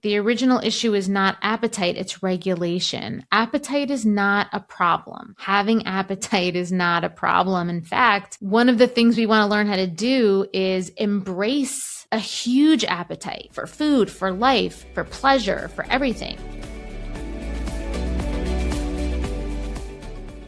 The original issue is not appetite, it's regulation. Appetite is not a problem. Having appetite is not a problem. In fact, one of the things we want to learn how to do is embrace a huge appetite for food, for life, for pleasure, for everything.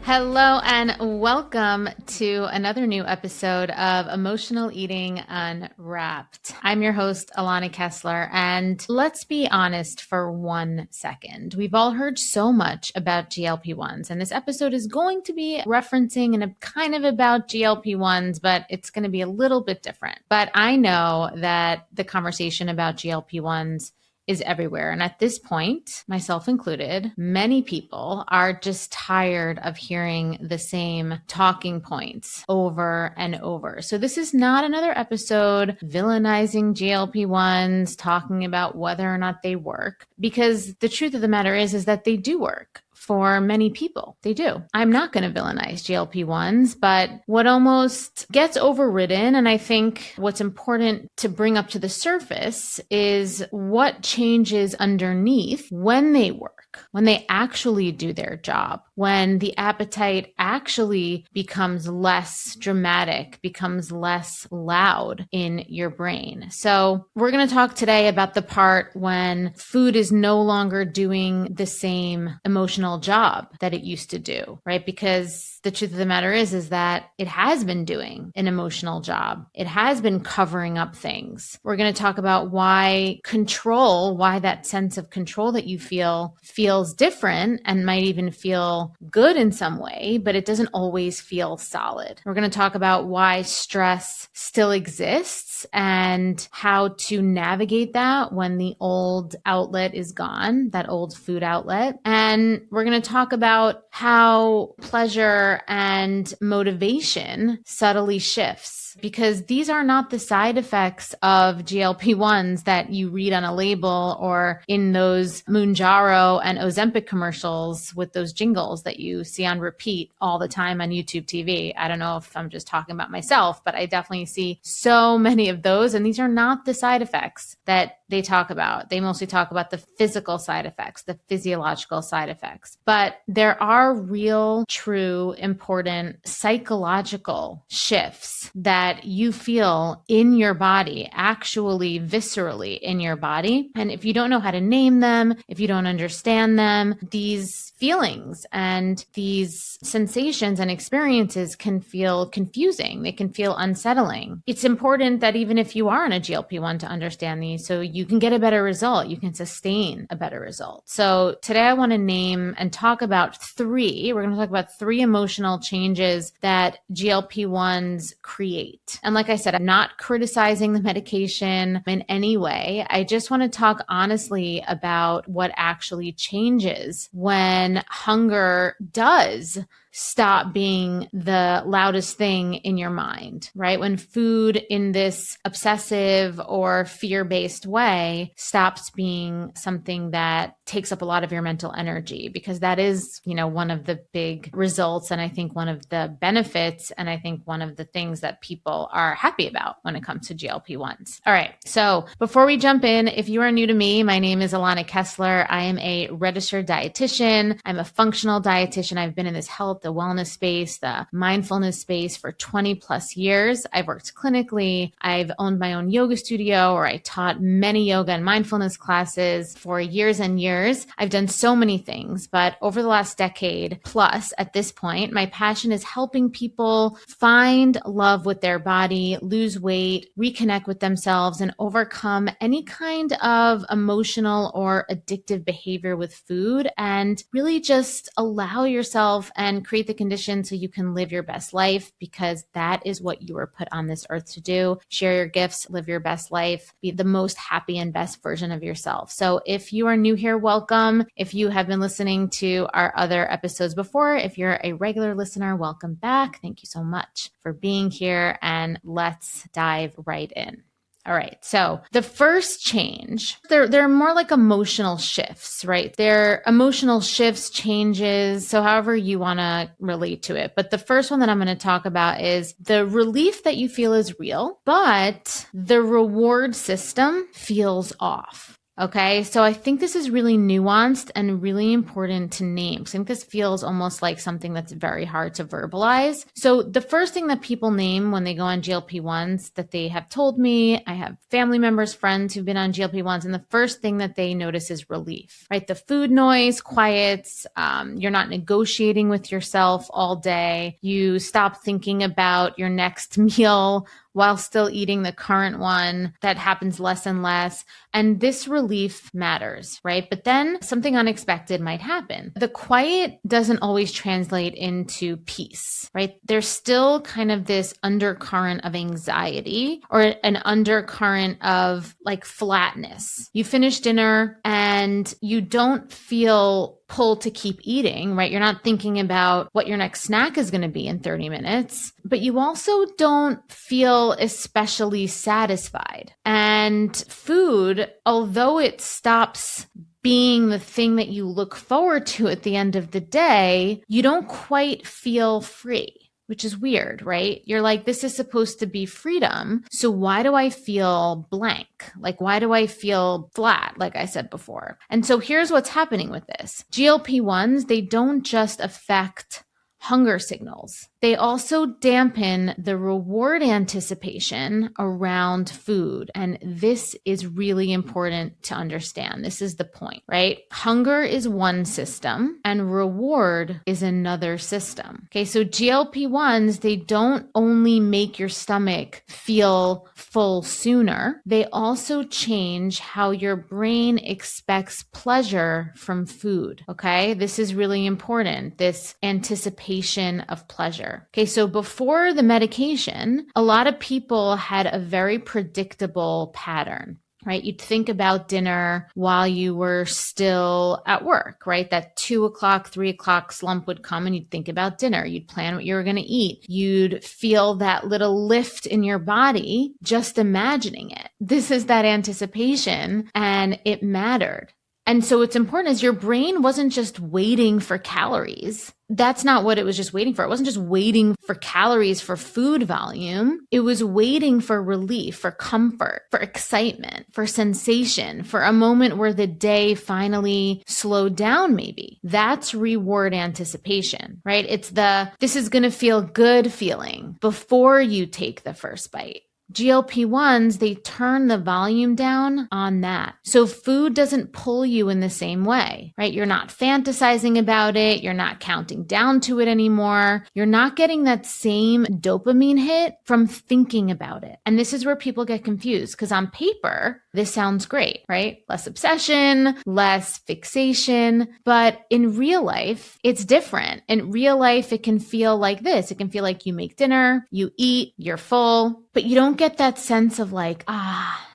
Hello and welcome to another new episode of Emotional Eating Unwrapped. I'm your host, Alana Kessler, and let's be honest for 1 second. We've all heard so much about GLP-1s, and this episode is going to be referencing and kind of about GLP-1s, but it's going to be a little bit different. But I know that the conversation about GLP-1s is everywhere. And at this point, myself included, many people are just tired of hearing the same talking points over and over. So this is not another episode villainizing GLP-1s, talking about whether or not they work, because the truth of the matter is that they do work. For many people, they do. I'm not going to villainize GLP-1s, but what almost gets overridden, and I think what's important to bring up to the surface, is what changes underneath when they work, when they actually do their job, when the appetite actually becomes less dramatic, becomes less loud in your brain. So we're going to talk today about the part when food is no longer doing the same emotional job that it used to do, right? Because the truth of the matter is that it has been doing an emotional job. It has been covering up things. We're going to talk about why that sense of control that you feel feels different and might even feel good in some way, but it doesn't always feel solid. We're going to talk about why stress still exists and how to navigate that when the old outlet is gone, that old food outlet. And we're going to talk about how pleasure and motivation subtly shifts, because these are not the side effects of GLP-1s that you read on a label or in those Mounjaro and Ozempic commercials with those jingles that you see on repeat all the time on YouTube TV. I don't know if I'm just talking about myself, but I definitely see so many of those. And these are not the side effects that they talk about. They mostly talk about the physical side effects, the physiological side effects. But there are real, true, important psychological shifts that you feel in your body, actually viscerally in your body. And if you don't know how to name them, if you don't understand them, these feelings and these sensations and experiences can feel confusing. They can feel unsettling. It's important that even if you are on a GLP-1 to understand these, so you can get a better result, you can sustain a better result. So today I want to name and talk about we're going to talk about 3 emotional changes that GLP-1s create. And like I said, I'm not criticizing the medication in any way. I just want to talk honestly about what actually changes when hunger does stop being the loudest thing in your mind, right? When food in this obsessive or fear-based way stops being something that takes up a lot of your mental energy, because that is, one of the big results. And I think one of the benefits, and I think one of the things that people are happy about when it comes to GLP-1s. All right. So before we jump in, if you are new to me, my name is Alana Kessler. I am a registered dietitian. I'm a functional dietitian. I've been in this health, the wellness space, the mindfulness space for 20 plus years. I've worked clinically. I've owned my own yoga studio, or I taught many yoga and mindfulness classes for years and years. I've done so many things, but over the last decade plus at this point, my passion is helping people find love with their body, lose weight, reconnect with themselves, and overcome any kind of emotional or addictive behavior with food, and really just allow yourself and create the conditions so you can live your best life, because that is what you were put on this earth to do. Share your gifts, live your best life, be the most happy and best version of yourself. So if you are new here, welcome. If you have been listening to our other episodes before, if you're a regular listener, welcome back. Thank you so much for being here, and let's dive right in. All right. So the first change, they're more like emotional shifts, right? They're emotional shifts, changes. So however you want to relate to it. But the first one that I'm going to talk about is the relief that you feel is real, but the reward system feels off. Okay, so I think this is really nuanced and really important to name. I think this feels almost like something that's very hard to verbalize. So the first thing that people name when they go on GLP-1s that they have told me, I have family members, friends who've been on GLP-1s, and the first thing that they notice is relief, right? The food noise quiets, you're not negotiating with yourself all day. You stop thinking about your next meal while still eating the current one. That happens less and less. And this relief matters, right? But then something unexpected might happen. The quiet doesn't always translate into peace, right? There's still kind of this undercurrent of anxiety or an undercurrent of like flatness. You finish dinner and you don't feel pull to keep eating, right? You're not thinking about what your next snack is going to be in 30 minutes, but you also don't feel especially satisfied. And food, although it stops being the thing that you look forward to at the end of the day, you don't quite feel free. Which is weird, right? You're like, this is supposed to be freedom. So why do I feel blank? Like, why do I feel flat? Like I said before. And so here's what's happening with this. GLP-1s, they don't just affect hunger signals. They also dampen the reward anticipation around food. And this is really important to understand. This is the point, right? Hunger is one system and reward is another system. Okay, so GLP-1s, they don't only make your stomach feel full sooner, they also change how your brain expects pleasure from food. Okay, this is really important, this anticipation of pleasure. Okay, so before the medication, a lot of people had a very predictable pattern, right? You'd think about dinner while you were still at work, right? That 2 o'clock, 3 o'clock slump would come and you'd think about dinner. You'd plan what you were going to eat. You'd feel that little lift in your body just imagining it. This is that anticipation, and it mattered. And so what's important is your brain wasn't just waiting for calories. That's not what it was just waiting for. It wasn't just waiting for calories for food volume. It was waiting for relief, for comfort, for excitement, for sensation, for a moment where the day finally slowed down maybe. That's reward anticipation, right? It's this is going to feel good feeling before you take the first bite. GLP-1s, they turn the volume down on that. So food doesn't pull you in the same way, right? You're not fantasizing about it. You're not counting down to it anymore. You're not getting that same dopamine hit from thinking about it. And this is where people get confused because on paper, this sounds great, right? Less obsession, less fixation. But in real life, it's different. In real life, it can feel like this. It can feel like you make dinner, you eat, you're full, but you don't get that sense of like,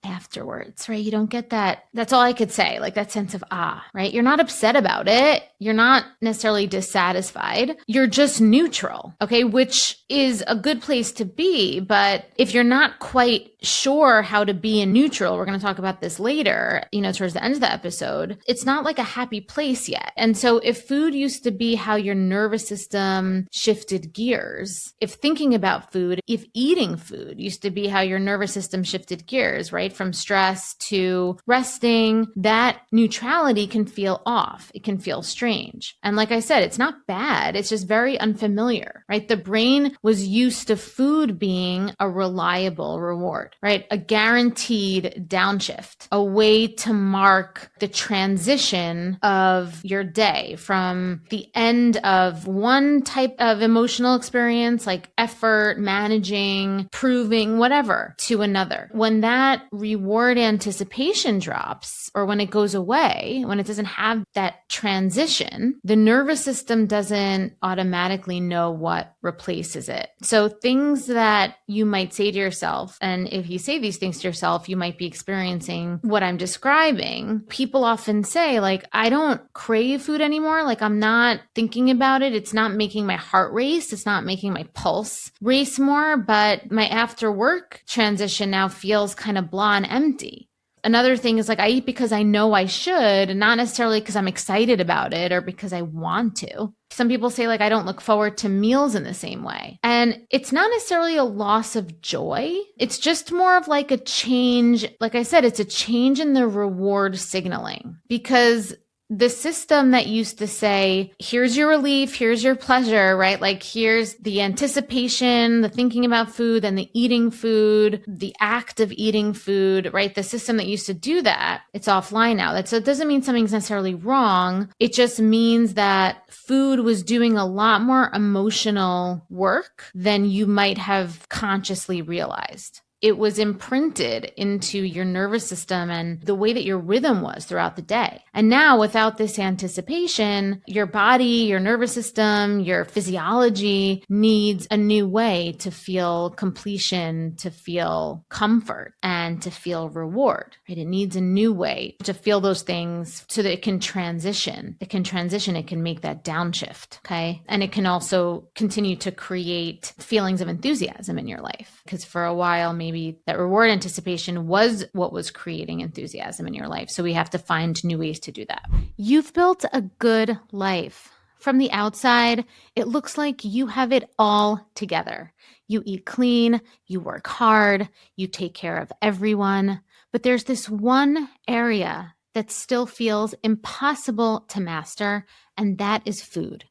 afterwards, right? You don't get that. That's all I could say. Like that sense of, right? You're not upset about it. You're not necessarily dissatisfied. You're just neutral. Okay. Which is a good place to be. But if you're not quite sure how to be in neutral, we're going to talk about this later, towards the end of the episode, it's not like a happy place yet. And so if food used to be how your nervous system shifted gears, if thinking about food, if eating food used to be how your nervous system shifted gears, right? From stress to resting, that neutrality can feel off. It can feel strange. And like I said, it's not bad. It's just very unfamiliar, right? The brain was used to food being a reliable reward, right? A guaranteed downshift, a way to mark the transition of your day from the end of one type of emotional experience, like effort, managing, proving, whatever, to another. When that reward anticipation drops, or when it goes away, when it doesn't have that transition, the nervous system doesn't automatically know what replaces it. So things that you might say to yourself, and if you say these things to yourself, you might be experiencing what I'm describing. People often say, like, I don't crave food anymore. Like, I'm not thinking about it. It's not making my heart race. It's not making my pulse race more, but my after work transition now feels kind of blah and empty. Another thing is like, I eat because I know I should, not necessarily because I'm excited about it or because I want to. Some people say like, I don't look forward to meals in the same way. And it's not necessarily a loss of joy. It's just more of like a change. Like I said, it's a change in the reward signaling, because the system that used to say, here's your relief, here's your pleasure, right? Like here's the anticipation, the thinking about food, and the eating food, the act of eating food, right? The system that used to do that, it's offline now. So it doesn't mean something's necessarily wrong. It just means that food was doing a lot more emotional work than you might have consciously realized. It was imprinted into your nervous system and the way that your rhythm was throughout the day. And now without this anticipation, your body, your nervous system, your physiology needs a new way to feel completion, to feel comfort, and to feel reward, right? It needs a new way to feel those things so that it can transition. It can make that downshift, okay? And it can also continue to create feelings of enthusiasm in your life. Because for a while, maybe that reward anticipation was what was creating enthusiasm in your life. So we have to find new ways to do that. You've built a good life. From the outside, it looks like you have it all together. You eat clean, you work hard, you take care of everyone. But there's this one area that still feels impossible to master, and that is food.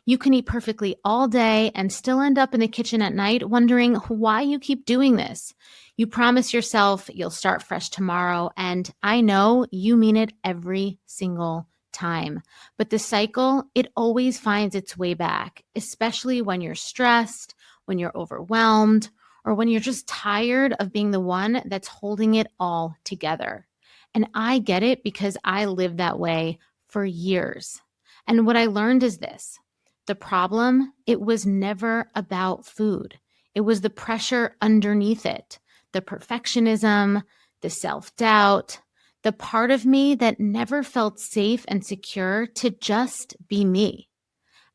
You can eat perfectly all day and still end up in the kitchen at night wondering why you keep doing this. You promise yourself you'll start fresh tomorrow, and I know you mean it every single time. But the cycle, it always finds its way back, especially when you're stressed, when you're overwhelmed, or when you're just tired of being the one that's holding it all together. And I get it because I lived that way for years. And what I learned is this. The problem, it was never about food. It was the pressure underneath it, the perfectionism, the self-doubt, the part of me that never felt safe and secure to just be me.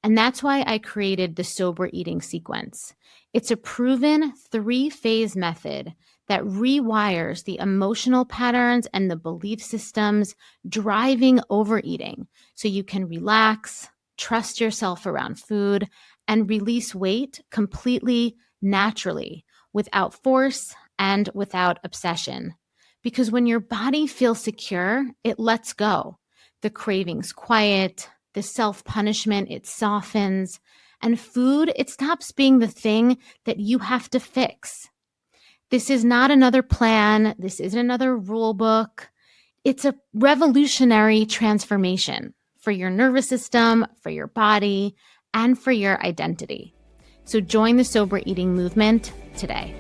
And that's why I created the sober eating sequence. It's a proven 3-phase method that rewires the emotional patterns and the belief systems driving overeating so you can relax, trust yourself around food, and release weight completely naturally, without force and without obsession. Because when your body feels secure, it lets go. The cravings quiet, the self-punishment, it softens, and food, it stops being the thing that you have to fix. This is not another plan. This isn't another rule book. It's a revolutionary transformation for your nervous system, for your body, and for your identity. So join the sober eating movement today.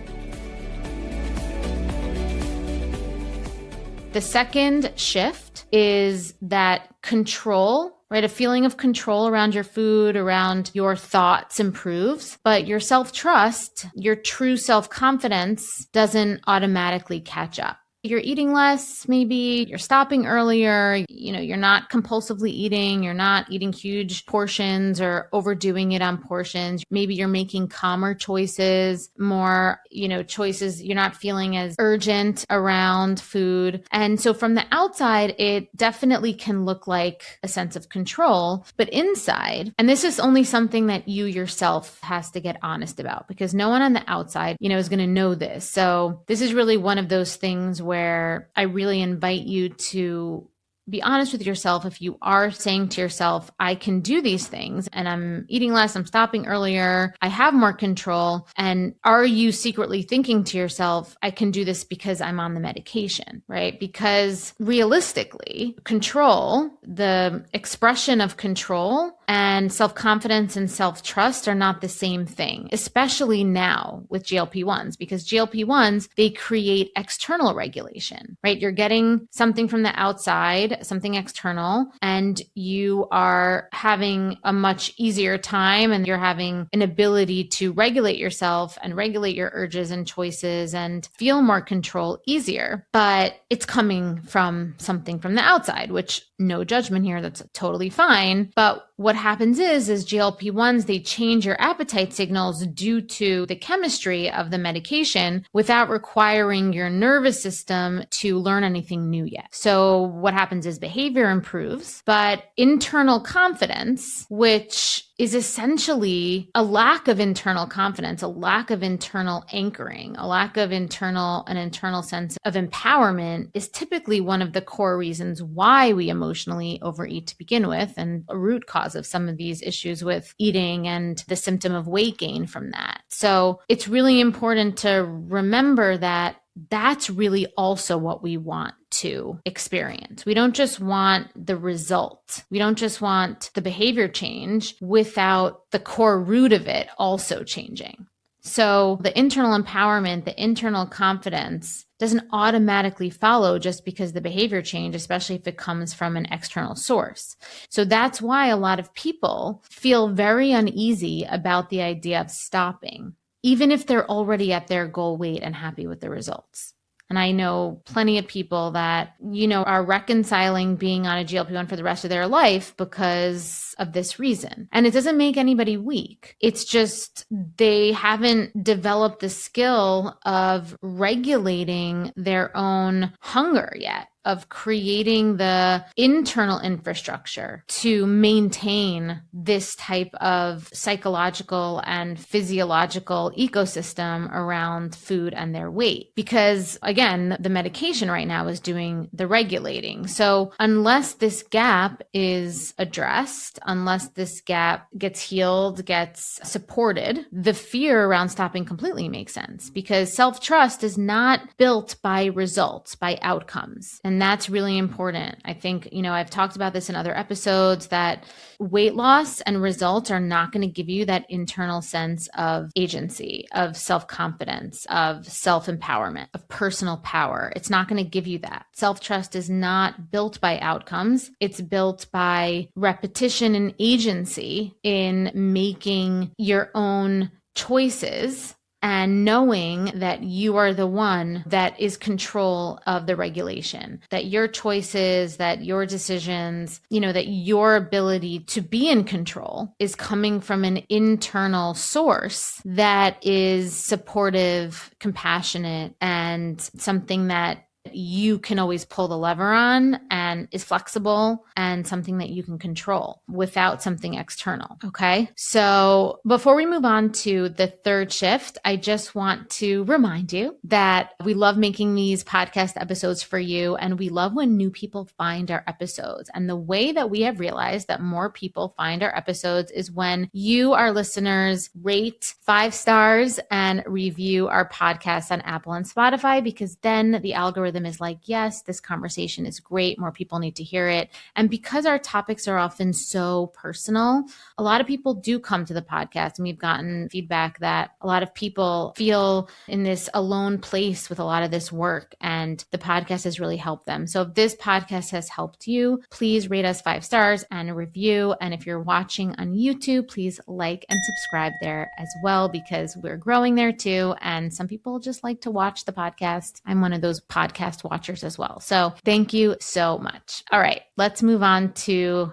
The second shift is that control, right? A feeling of control around your food, around your thoughts improves, but your self-trust, your true self-confidence doesn't automatically catch up. You're eating less, maybe you're stopping earlier, you're not compulsively eating, you're not eating huge portions or overdoing it on portions. Maybe you're making calmer choices, more, choices, you're not feeling as urgent around food. And so from the outside, it definitely can look like a sense of control, but inside, and this is only something that you yourself has to get honest about because no one on the outside, is going to know this. So this is really one of those things where I really invite you to be honest with yourself. If you are saying to yourself, I can do these things and I'm eating less, I'm stopping earlier, I have more control. And are you secretly thinking to yourself, I can do this because I'm on the medication, right? Because realistically, control, the expression of control and self-confidence and self-trust are not the same thing, especially now with GLP-1s, because GLP-1s, they create external regulation, right? You're getting something from the outside, something external, and you are having a much easier time and you're having an ability to regulate yourself and regulate your urges and choices and feel more control easier. But it's coming from something from the outside, which no judgment here, that's totally fine. But what happens is GLP-1s, they change your appetite signals due to the chemistry of the medication without requiring your nervous system to learn anything new yet. So what happens is behavior improves, but internal confidence, which is essentially a lack of internal confidence, a lack of internal anchoring, a lack of an internal sense of empowerment, is typically one of the core reasons why we emotionally overeat to begin with, and a root cause of some of these issues with eating and the symptom of weight gain from that. So it's really important to remember that that's really also what we want to experience. We don't just want the result. We don't just want the behavior change without the core root of it also changing. So the internal empowerment, the internal confidence doesn't automatically follow just because the behavior change, especially if it comes from an external source. So that's why a lot of people feel very uneasy about the idea of stopping, even if they're already at their goal weight and happy with the results. And I know plenty of people that, are reconciling being on a GLP-1 for the rest of their life because of this reason. And it doesn't make anybody weak. It's just they haven't developed the skill of regulating their own hunger yet, of creating the internal infrastructure to maintain this type of psychological and physiological ecosystem around food and their weight. Because again, the medication right now is doing the regulating. So unless this gap is addressed, unless this gap gets healed, gets supported, the fear around stopping completely makes sense, because self-trust is not built by results, by outcomes. And that's really important. I think, I've talked about this in other episodes, that weight loss and results are not going to give you that internal sense of agency, of self-confidence, of self-empowerment, of personal power. It's not going to give you that. Self-trust is not built by outcomes. It's built by repetition and agency in making your own choices and knowing that you are the one that is control of the regulation, that your choices, that your decisions, that your ability to be in control is coming from an internal source that is supportive, compassionate, and something that you can always pull the lever on and is flexible and something that you can control without something external. Okay. So before we move on to the third shift, I just want to remind you that we love making these podcast episodes for you. And we love when new people find our episodes. And the way that we have realized that more people find our episodes is when you, our listeners, rate 5 stars and review our podcast on Apple and Spotify, because then the algorithm is like, yes, this conversation is great. More people need to hear it. And because our topics are often so personal, a lot of people do come to the podcast, and we've gotten feedback that a lot of people feel in this alone place with a lot of this work, and the podcast has really helped them. So if this podcast has helped you, please rate us 5 stars and a review. And if you're watching on YouTube, please like and subscribe there as well, because we're growing there too. And some people just like to watch the podcast. I'm one of those podcast watchers as well. So thank you so much. All right, let's move on to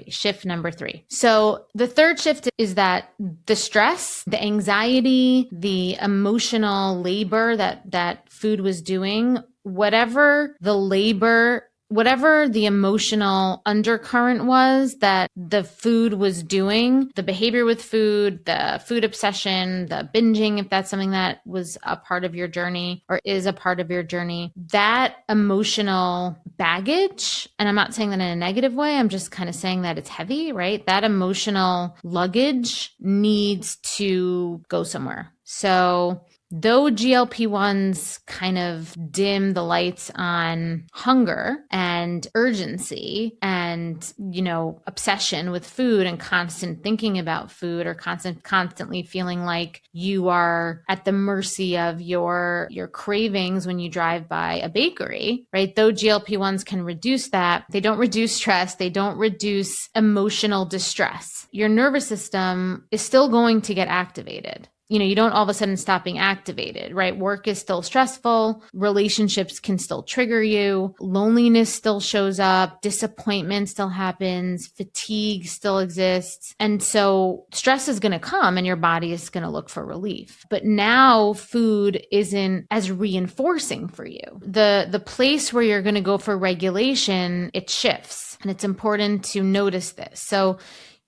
shift number 3. So the third shift is that the stress, the anxiety, the emotional labor that food was doing, whatever the emotional undercurrent was that the food was doing, the behavior with food, the food obsession, the binging, if that's something that was a part of your journey or is a part of your journey, that emotional baggage, and I'm not saying that in a negative way, I'm just kind of saying that it's heavy, right? That emotional luggage needs to go somewhere. So though GLP-1s kind of dim the lights on hunger and urgency and, obsession with food and constant thinking about food, or constantly feeling like you are at the mercy of your cravings when you drive by a bakery, right? Though GLP-1s can reduce that, they don't reduce stress. They don't reduce emotional distress. Your nervous system is still going to get activated. you don't all of a sudden stop being activated, right? Work is still stressful. Relationships can still trigger you. Loneliness still shows up. Disappointment still happens. Fatigue still exists. And so stress is going to come and your body is going to look for relief. But now food isn't as reinforcing for you. The place where you're going to go for regulation, it shifts. And it's important to notice this. So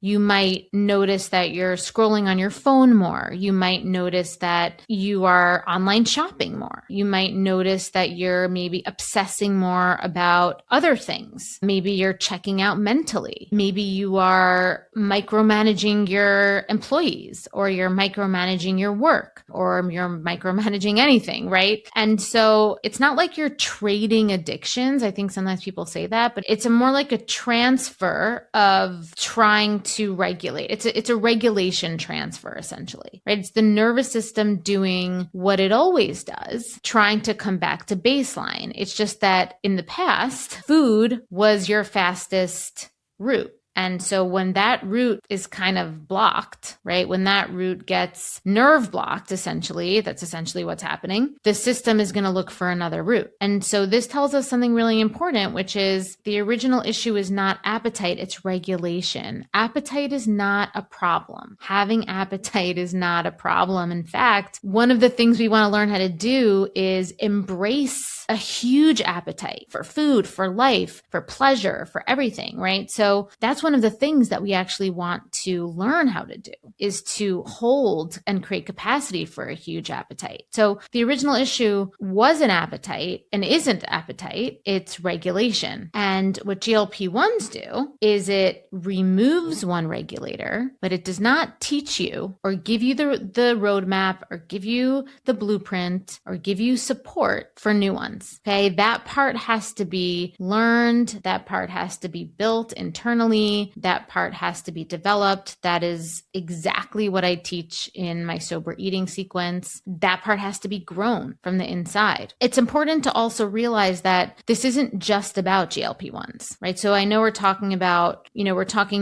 you might notice that you're scrolling on your phone more. You might notice that you are online shopping more. You might notice that you're maybe obsessing more about other things. Maybe you're checking out mentally. Maybe you are micromanaging your employees, or you're micromanaging your work, or you're micromanaging anything, right? And so it's not like you're trading addictions. I think sometimes people say that, but it's more like a transfer of trying to regulate. It's a regulation transfer, essentially, right? It's the nervous system doing what it always does, trying to come back to baseline. It's just that in the past, food was your fastest route. And so when that route is kind of blocked, right? When that route gets nerve blocked, essentially, that's essentially what's happening. The system is going to look for another route. And so this tells us something really important, which is the original issue is not appetite, it's regulation. Appetite is not a problem. Having appetite is not a problem. In fact, one of the things we want to learn how to do is embrace a huge appetite for food, for life, for pleasure, for everything, right? So that's one of the things that we actually want to learn how to do, is to hold and create capacity for a huge appetite. So the original issue wasn't appetite and isn't appetite, it's regulation. And what GLP-1s do is it removes one regulator, but it does not teach you or give you the roadmap or give you the blueprint or give you support for new ones. Okay, that part has to be learned. That part has to be built internally. That part has to be developed. That is exactly what I teach in my sober eating sequence. That part has to be grown from the inside. It's important to also realize that this isn't just about GLP-1s, right? So I know we're talking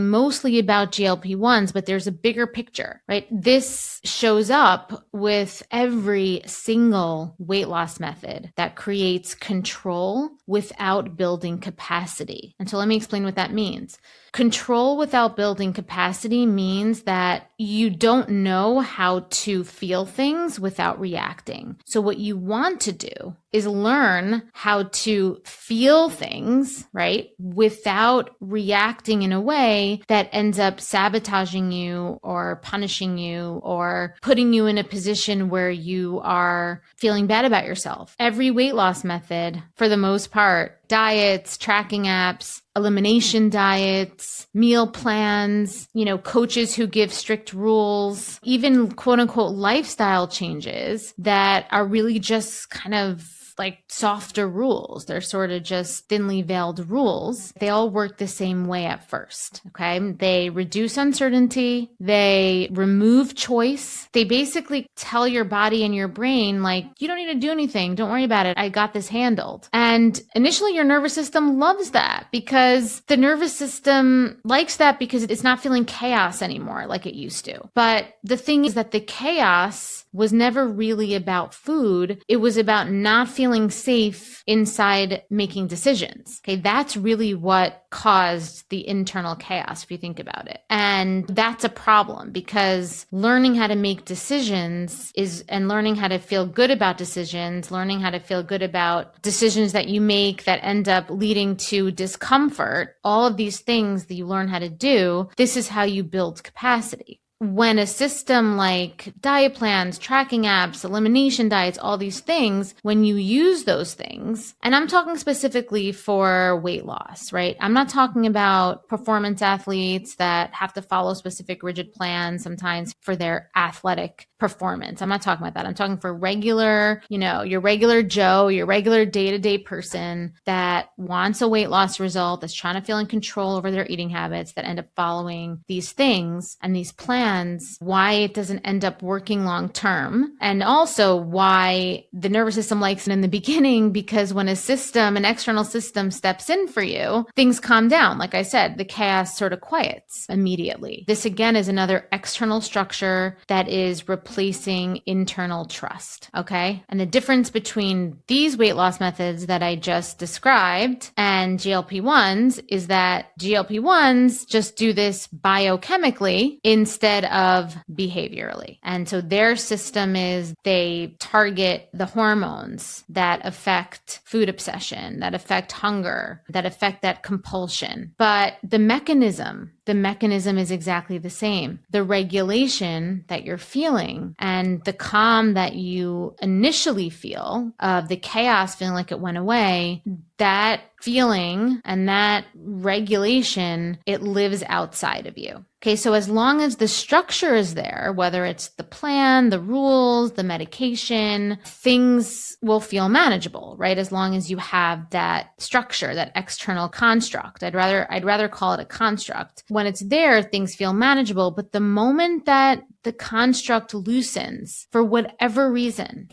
mostly about GLP-1s, but there's a bigger picture, right? This shows up with every single weight loss method that creates control without building capacity. And so let me explain what that means. Control without building capacity means that you don't know how to feel things without reacting. So what you want to do is learn how to feel things, right, without reacting in a way that ends up sabotaging you or punishing you or putting you in a position where you are feeling bad about yourself. Every weight loss method, for the most part, diets, tracking apps, elimination diets, meal plans, coaches who give strict rules, even quote unquote lifestyle changes that are really just kind of like softer rules. They're sort of just thinly veiled rules. They all work the same way at first. Okay. They reduce uncertainty. They remove choice. They basically tell your body and your brain, like, you don't need to do anything. Don't worry about it. I got this handled. And initially your nervous system loves that because the nervous system likes that because it's not feeling chaos anymore like it used to. But the thing is that the chaos was never really about food. It was about not feeling safe inside making decisions. Okay, that's really what caused the internal chaos, if you think about it. And that's a problem because learning how to make decisions and learning how to feel good about decisions, learning how to feel good about decisions that you make that end up leading to discomfort, all of these things that you learn how to do, this is how you build capacity. When a system like diet plans, tracking apps, elimination diets, all these things, when you use those things, and I'm talking specifically for weight loss, right? I'm not talking about performance athletes that have to follow specific rigid plans sometimes for their athletic performance. I'm not talking about that. I'm talking for regular, your regular Joe, your regular day-to-day person that wants a weight loss result, that's trying to feel in control over their eating habits, that end up following these things and these plans understands why it doesn't end up working long term, and also why the nervous system likes it in the beginning, because when an external system steps in for you, things calm down. Like I said, the chaos sort of quiets immediately. This again is another external structure that is replacing internal trust. Okay. And the difference between these weight loss methods that I just described and GLP-1s is that GLP-1s just do this biochemically instead of behaviorally. And so their system is they target the hormones that affect food obsession, that affect hunger, that affect that compulsion. But the mechanism is exactly the same. The regulation that you're feeling and the calm that you initially feel of the chaos feeling like it went away, that feeling and that regulation, it lives outside of you. Okay, so as long as the structure is there, whether it's the plan, the rules, the medication, things will feel manageable, right? As long as you have that structure, that external construct. I'd rather call it a construct. When it's there, things feel manageable. But the moment that the construct loosens for whatever reason,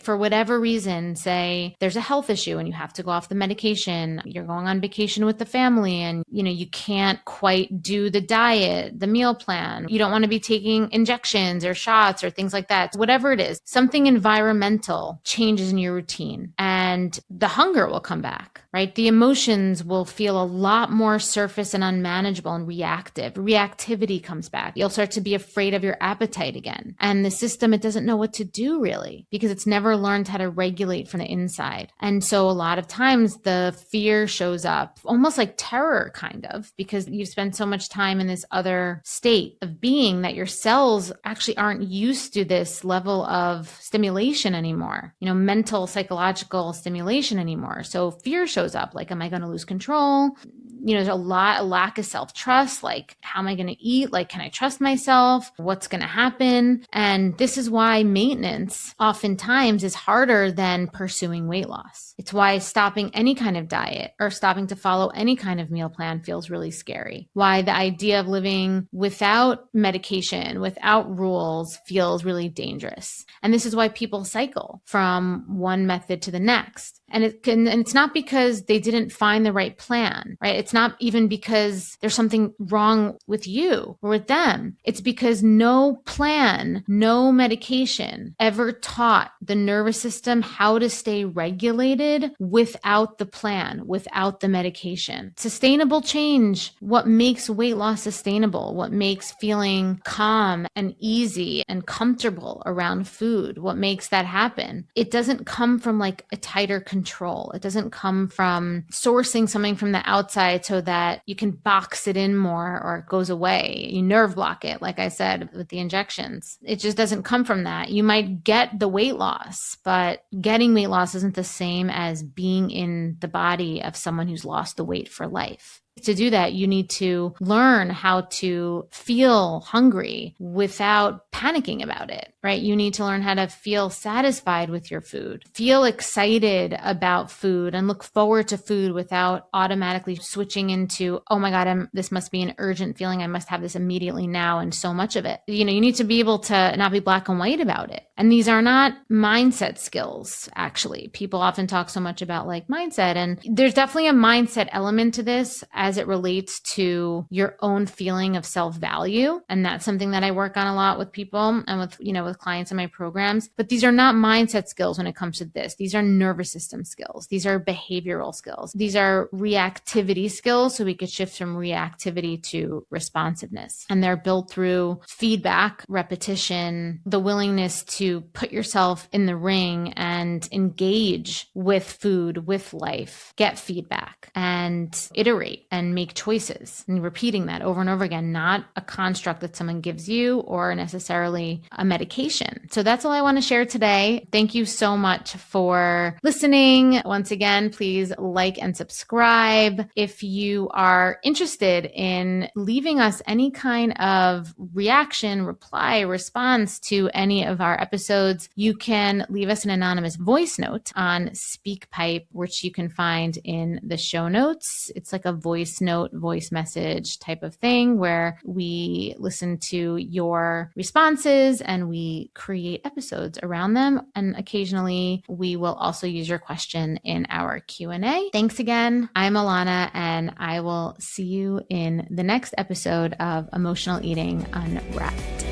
say there's a health issue and you have to go off the medication, you're going on vacation with the family and you can't quite do the diet, the meal plan, you don't want to be taking injections or shots or things like that. Whatever it is, something environmental changes in your routine and the hunger will come back, right? The emotions will feel a lot more surface and unmanageable and reactive. Reactivity comes back. You'll start to be afraid of your appetite again. And the system, it doesn't know what to do really because it's never learned how to regulate from the inside. And so a lot of times the fear shows up almost like terror kind of, because you've spent so much time in this other state of being that your cells actually aren't used to this level of stimulation anymore, mental, psychological stimulation anymore. So fear shows up like, am I going to lose control? There's a lack of self-trust. Like, how am I going to eat? Like, can I trust myself? What's going to happen? And this is why maintenance oftentimes is harder than pursuing weight loss. It's why stopping any kind of diet or stopping to follow any kind of meal plan feels really scary. Why the idea of living without medication, without rules feels really dangerous. And this is why people cycle from one method to the next. And it's not because they didn't find the right plan, right? It's not even because there's something wrong with you or with them. It's because no plan, no medication ever taught the nervous system how to stay regulated without the plan, without the medication. Sustainable change, what makes weight loss sustainable, what makes feeling calm and easy and comfortable around food, what makes that happen? It doesn't come from like a tighter control. It doesn't come from sourcing something from the outside so that you can box it in more or it goes away. You nerve block it, like I said, with the injections. It just doesn't come from that. You might get the weight loss, but getting weight loss isn't the same as being in the body of someone who's lost the weight for life. To do that, you need to learn how to feel hungry without panicking about it, right? You need to learn how to feel satisfied with your food, feel excited about food and look forward to food without automatically switching into, oh my God, this must be an urgent feeling. I must have this immediately now. And so much of it, you need to be able to not be black and white about it. And these are not mindset skills, actually. People often talk so much about like mindset, and there's definitely a mindset element to this as it relates to your own feeling of self-value. And that's something that I work on a lot with people and with clients in my programs. But these are not mindset skills when it comes to this. These are nervous system skills. These are behavioral skills. These are reactivity skills. So we could shift from reactivity to responsiveness. And they're built through feedback, repetition, the willingness to put yourself in the ring and engage with food, with life, get feedback and iterate and make choices, and repeating that over and over again, not a construct that someone gives you or necessarily a medication. So that's all I want to share today. Thank you so much for listening. Once again, please like and subscribe. If you are interested in leaving us any kind of reaction, reply, response to any of our episodes, you can leave us an anonymous voice note on SpeakPipe, which you can find in the show notes. It's like a voice voice note, voice message type of thing where we listen to your responses and we create episodes around them. And occasionally we will also use your question in our Q&A. Thanks again. I'm Alana, and I will see you in the next episode of Emotional Eating Unwrapped.